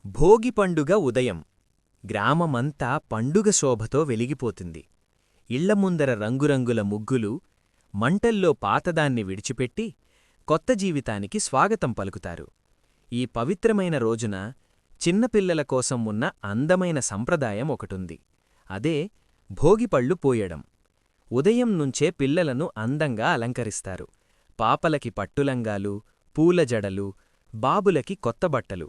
భోగి పండుగ ఉదయం గ్రామమంతా పండుగ శోభతో వెలిగిపోతుంది. ఇళ్లముందర రంగురంగుల ముగ్గులు, మంటల్లో పాతదాన్ని విడిచిపెట్టి కొత్త జీవితానికి స్వాగతం పలుకుతారు. ఈ పవిత్రమైన రోజున చిన్నపిల్లల కోసం ఉన్న అందమైన సంప్రదాయం ఒకటుంది. అదే భోగిపళ్ళు పోయడం. ఉదయం నుంచే పిల్లలను అందంగా అలంకరిస్తారు. పాపలకి పట్టులంగాలు, పూలజడలు, బాబులకి కొత్తబట్టలు.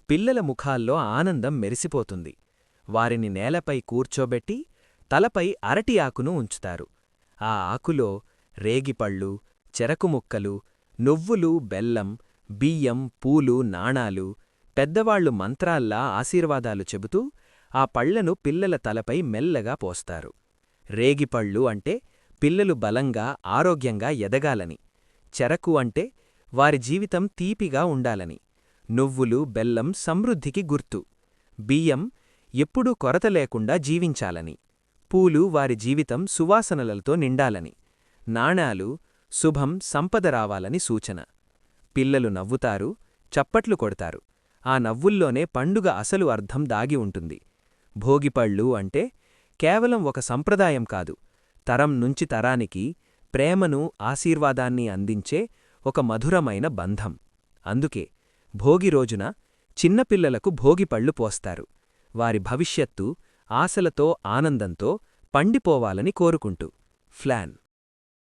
పిల్లల ముఖాల్లో ఆనందం మెరిసిపోతుంది. వారిని నేలపై కూర్చోబెట్టి తలపై అరటి ఆకును ఉంచుతారు. ఆ ఆకులో రేగిపళ్ళు, చెరకుముక్కలు, నువ్వులు, బెల్లం, బియ్యం, పూలు, నాణాలు, పెద్దవాళ్లు మంత్రాల్లా ఆశీర్వాదాలు చెబుతూ ఆ పళ్లను పిల్లల తలపై మెల్లగా పోస్తారు. రేగిపళ్ళు అంటే పిల్లలు బలంగా, ఆరోగ్యంగా ఎదగాలని. చెరకు అంటే వారి జీవితం తీపిగా ఉండాలని. నువ్వులు, బెల్లం సమృద్ధికి గుర్తు. బియ్యం ఎప్పుడూ కొరత లేకుండా జీవించాలని. పూలు వారి జీవితం సువాసనలతో నిండాలని. నాణాలు శుభం, సంపద రావాలని సూచన. పిల్లలు నవ్వుతారు, చప్పట్లు కొడతారు. ఆ నవ్వుల్లోనే పండుగ అసలు అర్థం దాగి ఉంటుంది. భోగిపళ్ళు అంటే కేవలం ఒక సంప్రదాయం కాదు, తరం నుంచి తరానికి ప్రేమను, ఆశీర్వాదాన్ని అందించే ఒక మధురమైన బంధం. అందుకే భోగి రోజున చిన్నపిల్లలకు భోగిపళ్ళు పోస్తారు. వారి భవిష్యత్తు ఆశలతో, ఆనందంతో పండిపోవాలని కోరుకుంటూ. ఫ్లాన్.